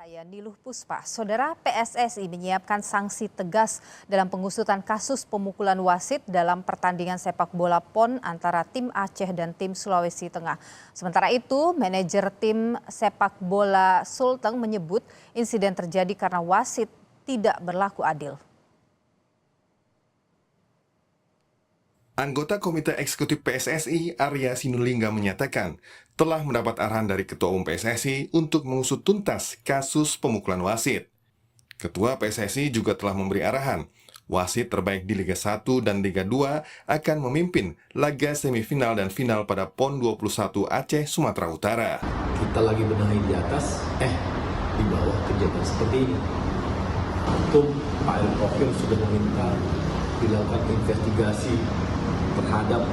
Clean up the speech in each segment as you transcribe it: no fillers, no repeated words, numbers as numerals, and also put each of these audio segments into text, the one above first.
Saya Niluh Puspa. Saudara, PSSI menyiapkan sanksi tegas dalam pengusutan kasus pemukulan wasit dalam pertandingan sepak bola PON antara tim Aceh dan tim Sulawesi Tengah. Sementara itu, manajer tim sepak bola Sulteng menyebut insiden terjadi karena wasit tidak berlaku adil. Anggota Komite Eksekutif PSSI, Arya Sinulinga menyatakan telah mendapat arahan dari Ketua Umum PSSI untuk mengusut tuntas kasus pemukulan wasit. Ketua PSSI juga telah memberi arahan, wasit terbaik di Liga 1 dan Liga 2 akan memimpin laga semifinal dan final pada PON 21 Aceh, Sumatera Utara. Kita lagi benahi di atas, di bawah kejadian seperti ini. Ketum Pak Erick Thohir sudah meminta dilakukan investigasi terhadap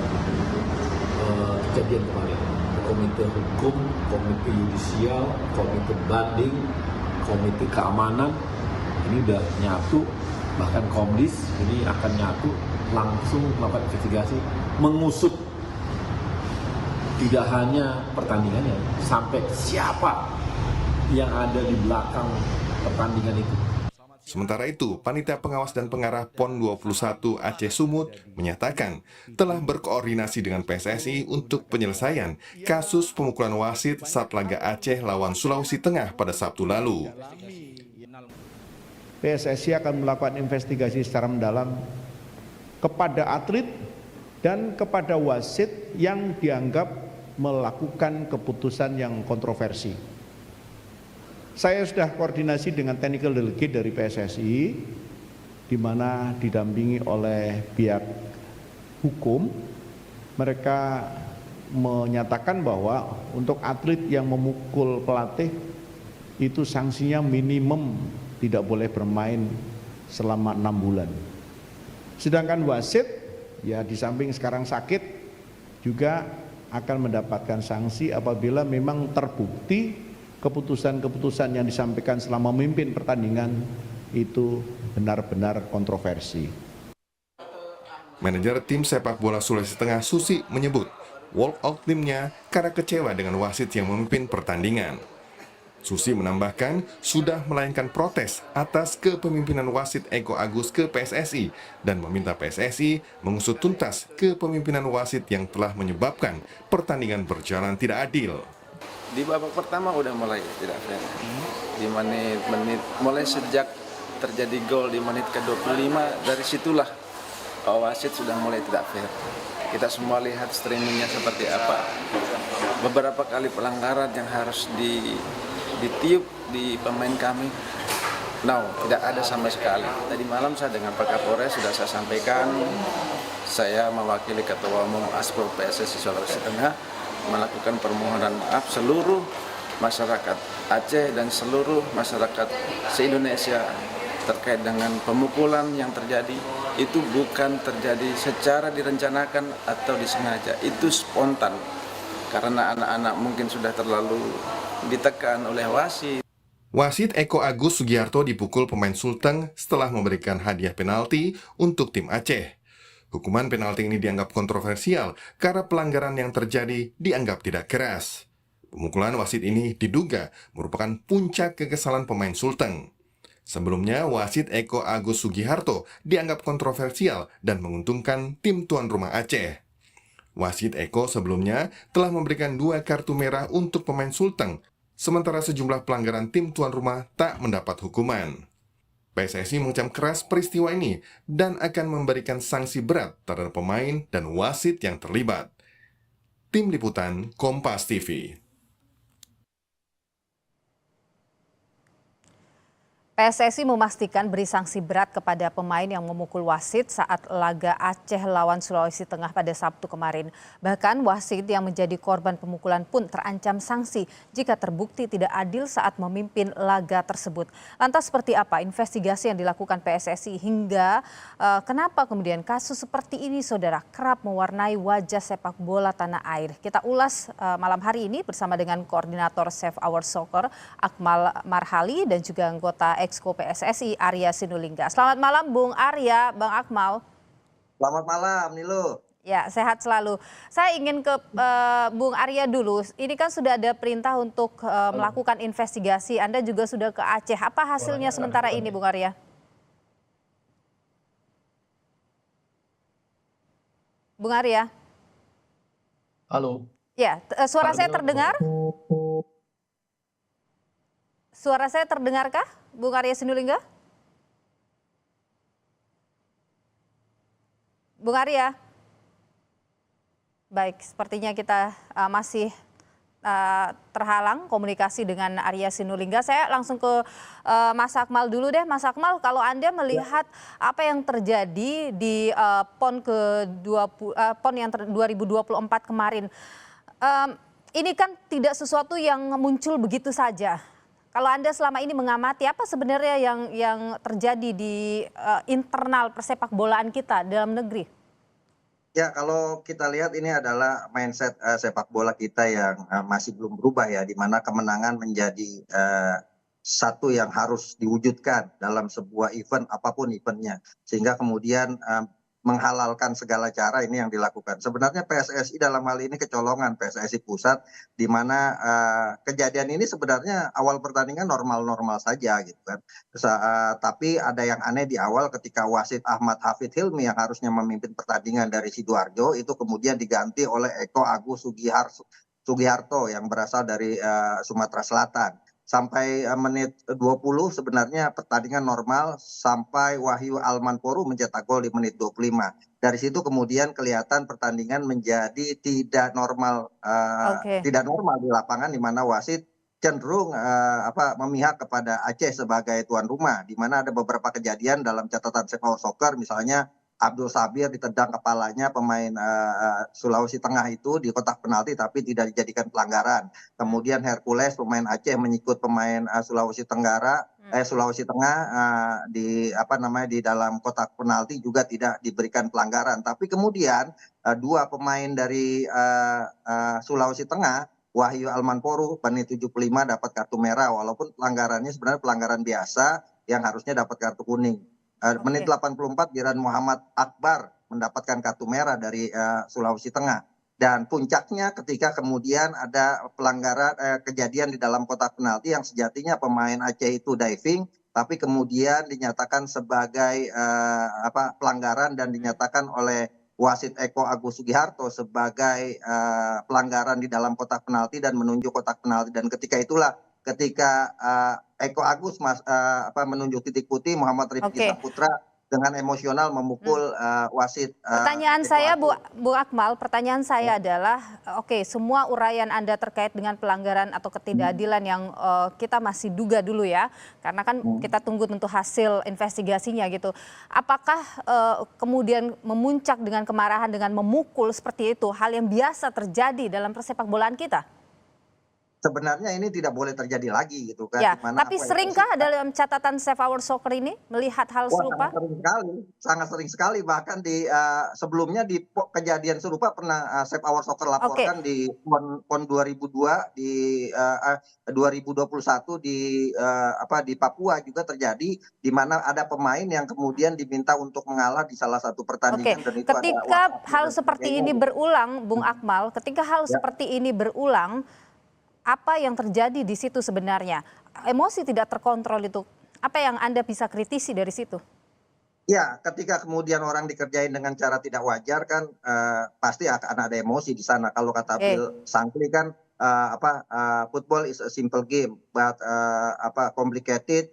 kejadian kemarin. Komite Hukum, Komite Yudisial, Komite Banding, Komite Keamanan, ini udah nyatu, bahkan Komdis ini akan nyatu, langsung melakukan investigasi, mengusut tidak hanya pertandingannya, sampai siapa yang ada di belakang pertandingan itu. Sementara itu, Panitia Pengawas dan Pengarah PON 21 Aceh Sumut menyatakan telah berkoordinasi dengan PSSI untuk penyelesaian kasus pemukulan wasit saat laga Aceh lawan Sulawesi Tengah pada Sabtu lalu. PSSI akan melakukan investigasi secara mendalam kepada atlet dan kepada wasit yang dianggap melakukan keputusan yang kontroversi. Saya sudah koordinasi dengan technical delegate dari PSSI, di mana didampingi oleh pihak hukum. Mereka menyatakan bahwa untuk atlet yang memukul pelatih, itu sanksinya minimum tidak boleh bermain selama 6 bulan. Sedangkan wasit, ya di samping sekarang sakit, juga akan mendapatkan sanksi apabila memang terbukti keputusan-keputusan yang disampaikan selama memimpin pertandingan itu benar-benar kontroversi. Manajer tim sepak bola Sulawesi Tengah Susi menyebut walk out timnya karena kecewa dengan wasit yang memimpin pertandingan. Susi menambahkan sudah melayangkan protes atas kepemimpinan wasit Eko Agus ke PSSI dan meminta PSSI mengusut tuntas kepemimpinan wasit yang telah menyebabkan pertandingan berjalan tidak adil. Di babak pertama udah mulai tidak fair. Di menit mulai sejak terjadi gol di menit ke-25, dari situlah wasit sudah mulai tidak fair. Kita semua lihat streamingnya seperti apa. Beberapa kali pelanggaran yang harus ditiup di pemain kami. Tidak ada sama sekali. Tadi malam saya dengan Pak Kapolres sudah saya sampaikan, saya mewakili Ketua Umum Aspro PSSI Sulawesi Tengah melakukan permohonan maaf seluruh masyarakat Aceh dan seluruh masyarakat se-Indonesia terkait dengan pemukulan yang terjadi. Itu bukan terjadi secara direncanakan atau disengaja, itu spontan karena anak-anak mungkin sudah terlalu ditekan oleh wasit. Wasit Eko Agus Sugiharto dipukul pemain Sulteng setelah memberikan hadiah penalti untuk tim Aceh. Hukuman penalti ini dianggap kontroversial karena pelanggaran yang terjadi dianggap tidak keras. Pemukulan wasit ini diduga merupakan puncak kekesalan pemain Sulteng. Sebelumnya, wasit Eko Agus Sugiharto dianggap kontroversial dan menguntungkan tim tuan rumah Aceh. Wasit Eko sebelumnya telah memberikan 2 kartu merah untuk pemain Sulteng, sementara sejumlah pelanggaran tim tuan rumah tak mendapat hukuman. PSSI mengecam keras peristiwa ini dan akan memberikan sanksi berat terhadap pemain dan wasit yang terlibat. Tim Liputan Kompas TV. PSSI memastikan beri sanksi berat kepada pemain yang memukul wasit saat laga Aceh lawan Sulawesi Tengah pada Sabtu kemarin. Bahkan wasit yang menjadi korban pemukulan pun terancam sanksi jika terbukti tidak adil saat memimpin laga tersebut. Lantas seperti apa investigasi yang dilakukan PSSI hingga kenapa kemudian kasus seperti ini saudara kerap mewarnai wajah sepak bola tanah air? Kita ulas malam hari ini bersama dengan Koordinator Save Our Soccer Akmal Marhali dan juga anggota Exco PSSI Arya Sinulinga. Selamat malam Bung Arya, Bang Akmal. Selamat malam Niluh. Ya, sehat selalu. Saya ingin ke Bung Arya dulu. Ini kan sudah ada perintah untuk melakukan investigasi. Anda juga sudah ke Aceh. Apa hasilnya sementara ini, Bung Arya? Bung Arya? Halo. Ya, suara saya terdengar? Suara saya terdengarkah, Bung Arya Sinulinga? Bung Arya? Baik, sepertinya kita masih terhalang komunikasi dengan Arya Sinulinga. Saya langsung ke Mas Akmal dulu deh. Mas Akmal, kalau Anda melihat apa yang terjadi di PON PON yang 2024 kemarin, ini kan tidak sesuatu yang muncul begitu saja. Kalau Anda selama ini mengamati, apa sebenarnya yang terjadi di internal persepak bolaan kita dalam negeri? Ya, kalau kita lihat ini adalah mindset sepak bola kita yang masih belum berubah ya, di mana kemenangan menjadi satu yang harus diwujudkan dalam sebuah event apapun eventnya, sehingga kemudian menghalalkan segala cara ini yang dilakukan. Sebenarnya PSSI dalam hal ini kecolongan, PSSI pusat, di mana kejadian ini sebenarnya awal pertandingan normal-normal saja gitu kan. Tapi ada yang aneh di awal ketika wasit Ahmad Hafid Hilmi yang harusnya memimpin pertandingan dari Sidoarjo itu kemudian diganti oleh Eko Agus Sugiharto yang berasal dari Sumatera Selatan. Sampai menit 20 sebenarnya pertandingan normal sampai Wahyu Almanporo mencetak gol di menit 25. Dari situ kemudian kelihatan pertandingan menjadi tidak normal tidak normal di lapangan, di mana wasit cenderung memihak kepada Aceh sebagai tuan rumah, di mana ada beberapa kejadian dalam catatan Sepak Soccer, misalnya Abdul Sabir ditendang kepalanya pemain Sulawesi Tengah itu di kotak penalti tapi tidak dijadikan pelanggaran. Kemudian Hercules pemain Aceh menyikut pemain Sulawesi Tengah di dalam kotak penalti juga tidak diberikan pelanggaran. Tapi kemudian dua pemain dari Sulawesi Tengah, Wahyu Almanporo menit 75 dapat kartu merah, walaupun pelanggarannya sebenarnya pelanggaran biasa yang harusnya dapat kartu kuning. Menit 84 Diran Muhammad Akbar mendapatkan kartu merah dari Sulawesi Tengah. Dan puncaknya ketika kemudian ada pelanggaran kejadian di dalam kotak penalti yang sejatinya pemain Aceh itu diving, tapi kemudian dinyatakan sebagai pelanggaran dan dinyatakan oleh wasit Eko Agus Sugiharto sebagai pelanggaran di dalam kotak penalti dan menunjuk kotak penalti. Dan ketika itulah Eko Agus menunjuk titik putih, Muhammad Rifki Saputra dengan emosional memukul wasit. Pertanyaan saya Bu Akmal, pertanyaan saya adalah, semua uraian Anda terkait dengan pelanggaran atau ketidakadilan yang kita masih duga dulu ya, karena kan kita tunggu tentu hasil investigasinya gitu. Apakah kemudian memuncak dengan kemarahan dengan memukul seperti itu hal yang biasa terjadi dalam persepak bolaan kita? Sebenarnya ini tidak boleh terjadi lagi gitu kan. Ya, tapi seringkah dalam catatan Save Our Soccer ini melihat hal serupa? Sangat sering sekali. Bahkan di sebelumnya di kejadian serupa pernah Save Our Soccer laporkan di PON 2002 di 2021 di Papua juga terjadi, di mana ada pemain yang kemudian diminta untuk mengalah di salah satu pertandingan. Dan itu ketika hal seperti ini berulang, Bung Akmal, ketika hal seperti ini berulang, apa yang terjadi di situ sebenarnya? Emosi tidak terkontrol itu, apa yang Anda bisa kritisi dari situ? Ya, ketika kemudian orang dikerjain dengan cara tidak wajar kan pasti akan ada emosi di sana. Kalau kata Bill Shankly kan football is a simple game, but complicated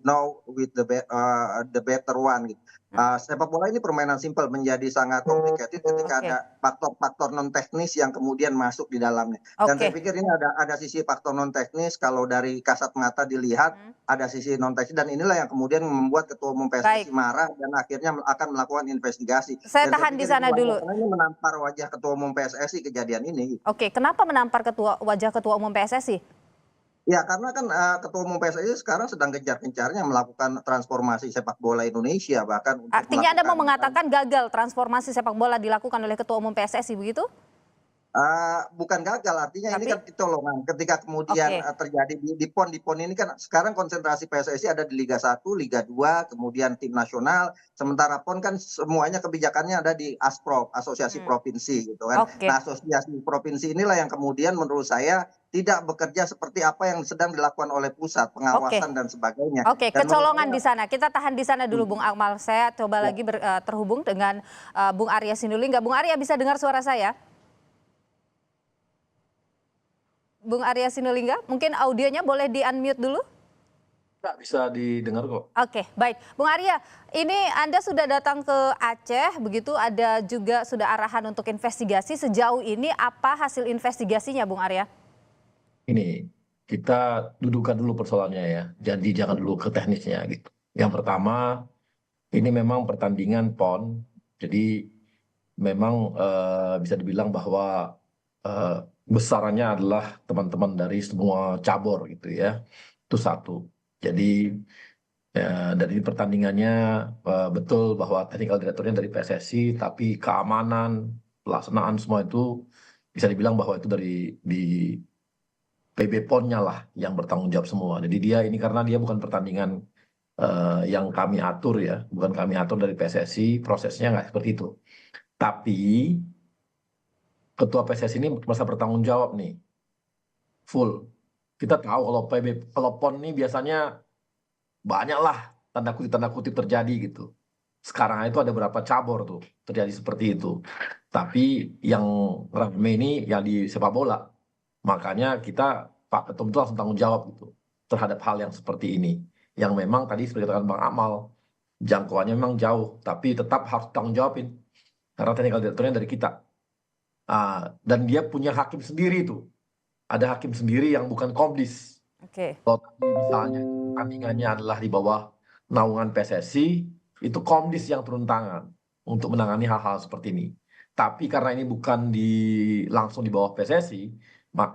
now with the better one. Gitu. Sepak bola ini permainan simpel menjadi sangat complicated ketika ada faktor-faktor non teknis yang kemudian masuk di dalamnya. Dan saya pikir ini ada sisi faktor non teknis, kalau dari kasat mata dilihat ada sisi non teknis, dan inilah yang kemudian membuat Ketua Umum PSSI marah dan akhirnya akan melakukan investigasi. Saya tahan di sana dulu. Ini menampar wajah Ketua Umum PSSI kejadian ini. Kenapa menampar wajah Ketua Umum PSSI? Ya, karena kan Ketua Umum PSSI sekarang sedang gencar-gencarnya melakukan transformasi sepak bola Indonesia, bahkan artinya Anda mau mengatakan gagal transformasi sepak bola dilakukan oleh Ketua Umum PSSI begitu? Bukan gagal, artinya ini Tapi kan kecolongan ketika kemudian, oke, terjadi di PON ini kan sekarang konsentrasi PSSI ada di Liga 1, Liga 2, kemudian tim nasional, sementara PON kan semuanya kebijakannya ada di Asprov, Asosiasi hmm, Provinsi gitu kan. oke, Nah, asosiasi provinsi inilah yang kemudian menurut saya tidak bekerja seperti apa yang sedang dilakukan oleh pusat, oke. pengawasan dan sebagainya. Oke, Dan menurut kecolongan saya di sana. Kita tahan di sana dulu, Bung mhm, Akmal. Saya coba ya, lagi terhubung dengan Bung Arya Sinulinga. Bung Arya bisa dengar suara saya? Bung Arya Sinulinga, mungkin audionya boleh di-unmute dulu? Nggak bisa didengar kok. Oke, baik. Bung Arya, ini Anda sudah datang ke Aceh, begitu ada juga sudah arahan untuk investigasi. Sejauh ini apa hasil investigasinya, Bung Arya? Ini kita dudukkan dulu persoalannya ya. Jadi jangan dulu ke teknisnya gitu. Yang pertama, ini memang pertandingan PON. Jadi memang bisa dibilang bahwa besarannya adalah teman-teman dari semua cabur gitu ya. Itu satu. Jadi dan ini pertandingannya betul bahwa technical directornya dari PSSI, tapi keamanan, pelaksanaan semua itu bisa dibilang bahwa itu di PB PON-nya lah yang bertanggung jawab semua. Jadi dia ini karena dia bukan pertandingan yang kami atur ya, bukan kami atur dari PSSI, prosesnya nggak seperti itu. Tapi ketua PSSI ini merasa bertanggung jawab nih, full. Kita tahu kalau PON ini biasanya banyak lah tanda kutip terjadi gitu. Sekarang itu ada berapa cabur tuh terjadi seperti itu. Tapi yang rame ini yang di sepak bola. Makanya kita Pak Ketum itu langsung tanggung jawab gitu terhadap hal yang seperti ini. Yang memang tadi seperti katakan Bang Amal, jangkauannya memang jauh, tapi tetap harus tanggung jawabin karena teknikal direkturnya dari kita. Dan dia punya hakim sendiri tuh. Ada hakim sendiri yang bukan komdis. Oke, Kalau tadi misalnya pertandingannya adalah di bawah naungan PSSI, itu komdis yang turun tangan untuk menangani hal-hal seperti ini. Tapi karena ini bukan langsung di bawah PSSI,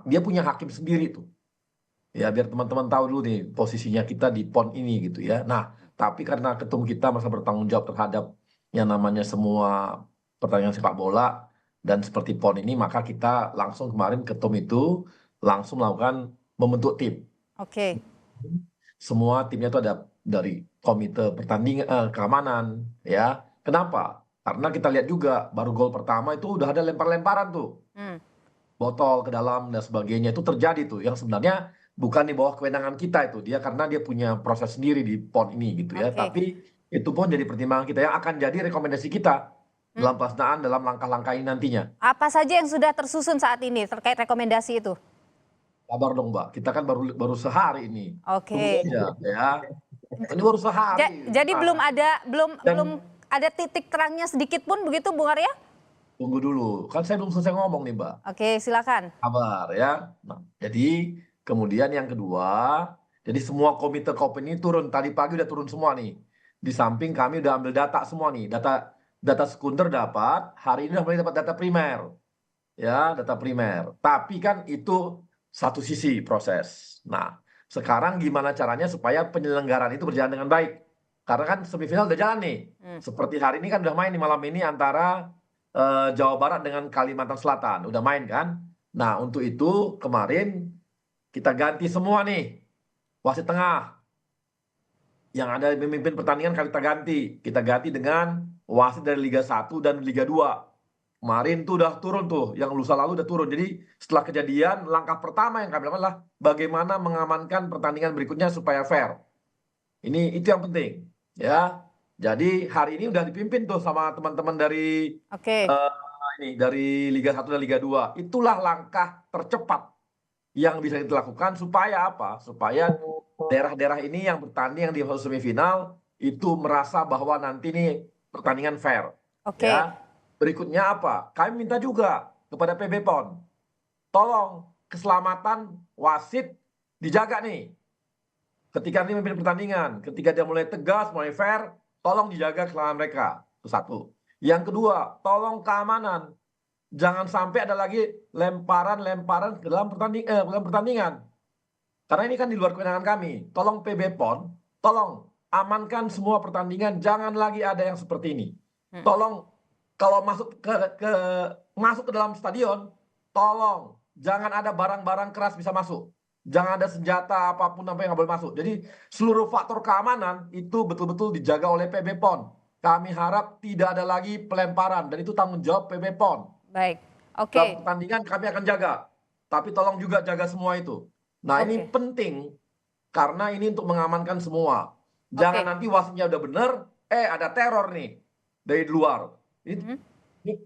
dia punya hakim sendiri tuh. Ya biar teman-teman tahu dulu nih posisinya kita di PON ini gitu ya. Nah, tapi karena ketum kita masa bertanggung jawab terhadap yang namanya semua pertandingan sepak bola dan seperti PON ini, maka kita langsung kemarin ketum itu langsung melakukan membentuk tim. oke, Semua timnya itu ada dari komite pertandingan keamanan ya. Kenapa? Karena kita lihat juga baru gol pertama itu udah ada lempar-lemparan tuh. hmm, Botol ke dalam dan sebagainya itu terjadi tuh yang sebenarnya bukan di bawah kewenangan kita itu. Dia karena dia punya proses sendiri di PON ini gitu ya. oke. Tapi itu pun jadi pertimbangan kita yang akan jadi rekomendasi kita Hmm. dalam pelaksanaan dalam langkah-langkah ini nantinya. Apa saja yang sudah tersusun saat ini terkait rekomendasi itu? Sabar dong, Mbak. Kita kan baru sehari ini. Tunggu Oke. aja ya. Ini baru sehari. Jadi belum Dan ada titik terangnya sedikit pun begitu, Bung Arya? tunggu dulu, kan saya belum selesai ngomong nih, Mbak. Oke, silakan. Sabar ya. Nah, jadi kemudian yang kedua, jadi semua komite KOP ini turun. Tadi pagi udah turun semua nih. Di samping kami udah ambil data semua nih. Data sekunder dapat, hari ini udah mulai dapat data primer. Ya, data primer. Tapi kan itu satu sisi proses. Nah, sekarang gimana caranya supaya penyelenggaraan itu berjalan dengan baik? Karena kan semifinal udah jalan nih. Seperti hari ini kan udah main nih malam ini antara Jawa Barat dengan Kalimantan Selatan. Udah main kan? Nah, untuk itu kemarin kita ganti semua nih. Wasit tengah. Yang ada memimpin pertandingan kita ganti. Kita ganti dengan wasit dari Liga 1 dan Liga 2. Kemarin tuh udah turun tuh, yang lusa lalu udah turun. Jadi setelah kejadian, langkah pertama yang kami lakukan adalah bagaimana mengamankan pertandingan berikutnya supaya fair. Itu yang penting, ya. Jadi hari ini udah dipimpin tuh sama teman-teman dari Oke, dari Liga 1 dan Liga 2. Itulah langkah tercepat yang bisa kita lakukan supaya apa? Supaya daerah-daerah ini yang bertanding yang di fase semifinal itu merasa bahwa nanti nih pertandingan fair. oke, Ya. Berikutnya apa? Kami minta juga kepada PB PON, tolong keselamatan wasit dijaga nih. Ketika nanti memimpin pertandingan, ketika dia mulai tegas, mulai fair, tolong dijaga keselamatan mereka. Itu satu. Yang kedua, tolong keamanan. Jangan sampai ada lagi lemparan-lemparan ke dalam pertandingan. Karena ini kan di luar kewenangan kami. Tolong PB PON, tolong amankan semua pertandingan, jangan lagi ada yang seperti ini. Tolong kalau masuk ke dalam stadion, tolong jangan ada barang-barang keras bisa masuk. Jangan ada senjata apapun apa yang nggak boleh masuk. Jadi seluruh faktor keamanan itu betul-betul dijaga oleh PB PON. Kami harap tidak ada lagi pelemparan dan itu tanggung jawab PB PON. Baik, oke. Dalam pertandingan kami akan jaga, tapi tolong juga jaga semua itu. Nah ini Oke. penting karena ini untuk mengamankan semua. Jangan Oke. nanti wasitnya udah bener, ada teror nih dari luar. Ini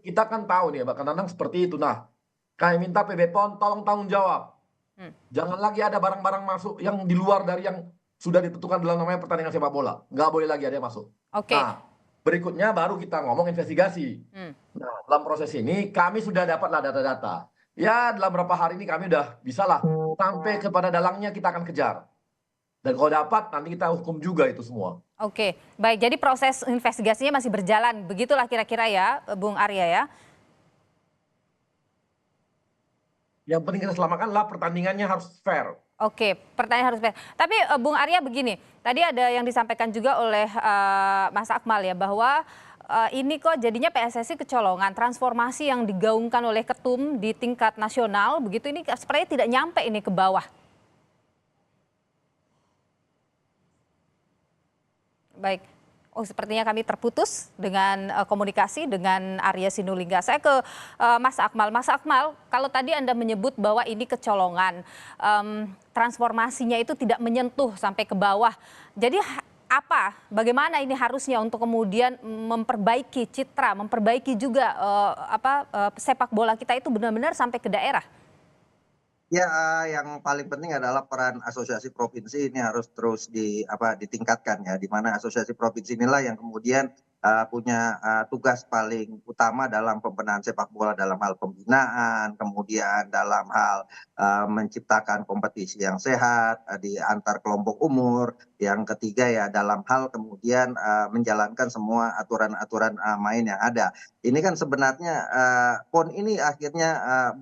kita kan tahu nih, Mbak Kananang seperti itu. Nah, kami minta PB PON tolong tanggung jawab. Jangan lagi ada barang-barang masuk yang di luar dari yang sudah ditentukan dalam namanya pertandingan sepak bola. Nggak boleh lagi ada yang masuk. Oke. Nah, berikutnya baru kita ngomong investigasi. Nah, dalam proses ini kami sudah dapatlah data-data. Ya, dalam beberapa hari ini kami udah bisa lah sampai kepada dalangnya kita akan kejar. Dan kalau dapat nanti kita hukum juga itu semua. Oke, baik. Jadi proses investigasinya masih berjalan, begitulah kira-kira ya, Bung Arya ya. Yang penting kita selamatkanlah pertandingannya harus fair. Oke, pertanyaan harus fair. Tapi Bung Arya begini, tadi ada yang disampaikan juga oleh Mas Akmal ya bahwa ini kok jadinya PSSI kecolongan, transformasi yang digaungkan oleh ketum di tingkat nasional begitu ini sepertinya tidak nyampe ini ke bawah. Baik. Oh, sepertinya kami terputus dengan komunikasi dengan Arya Sinulinga. Saya ke Mas Akmal. Mas Akmal, kalau tadi Anda menyebut bahwa ini kecolongan, transformasinya itu tidak menyentuh sampai ke bawah. Jadi apa, bagaimana ini harusnya untuk kemudian memperbaiki citra, memperbaiki juga sepak bola kita itu benar-benar sampai ke daerah? Ya, yang paling penting adalah peran asosiasi provinsi ini harus terus ditingkatkan ya, di mana asosiasi provinsi inilah yang kemudian punya tugas paling utama dalam pembenahan sepak bola dalam hal pembinaan, kemudian dalam hal menciptakan kompetisi yang sehat di antar kelompok umur. Yang ketiga ya dalam hal kemudian menjalankan semua aturan-aturan main yang ada. Ini kan sebenarnya PON ini akhirnya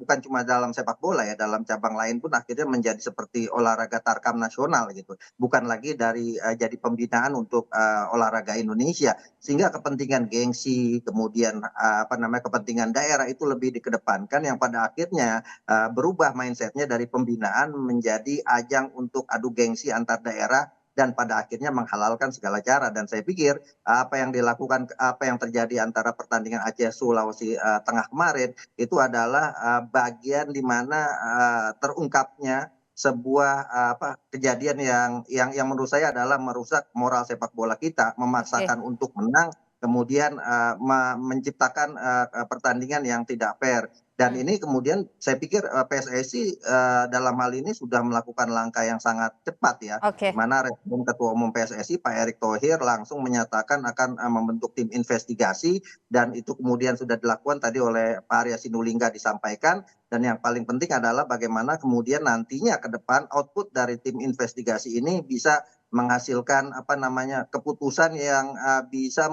bukan cuma dalam sepak bola ya, dalam cabang lain pun akhirnya menjadi seperti olahraga tarkam nasional gitu. Bukan lagi dari jadi pembinaan untuk olahraga Indonesia, sehingga kepentingan gengsi, kemudian kepentingan daerah itu lebih dikedepankan yang pada akhirnya berubah mindsetnya dari pembinaan menjadi ajang untuk adu gengsi antar daerah dan pada akhirnya menghalalkan segala cara. Dan saya pikir apa yang terjadi antara pertandingan Aceh Sulawesi Tengah kemarin itu adalah bagian di mana terungkapnya sebuah kejadian yang menurut saya adalah merusak moral sepak bola kita, memaksakan untuk menang, kemudian menciptakan pertandingan yang tidak fair. Dan ini kemudian saya pikir PSSI dalam hal ini sudah melakukan langkah yang sangat cepat ya, di mana Respon Ketua Umum PSSI Pak Erick Thohir langsung menyatakan akan membentuk tim investigasi, dan itu kemudian sudah dilakukan tadi oleh Pak Arya Sinulinga disampaikan. Dan yang paling penting adalah bagaimana kemudian nantinya ke depan output dari tim investigasi ini bisa menghasilkan keputusan yang bisa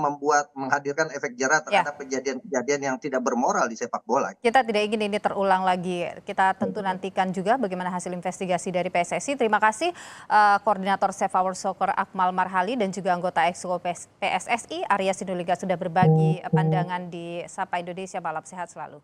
menghadirkan efek jera terhadap kejadian-kejadian yang tidak bermoral di sepak bola. Kita tidak ingin ini terulang lagi. Kita tentu nantikan juga bagaimana hasil investigasi dari PSSI. Terima kasih Koordinator Save Our Soccer Akmal Marhali dan juga anggota Exco PSSI Arya Sinulinga sudah berbagi pandangan di Sapa Indonesia. Malam sehat selalu.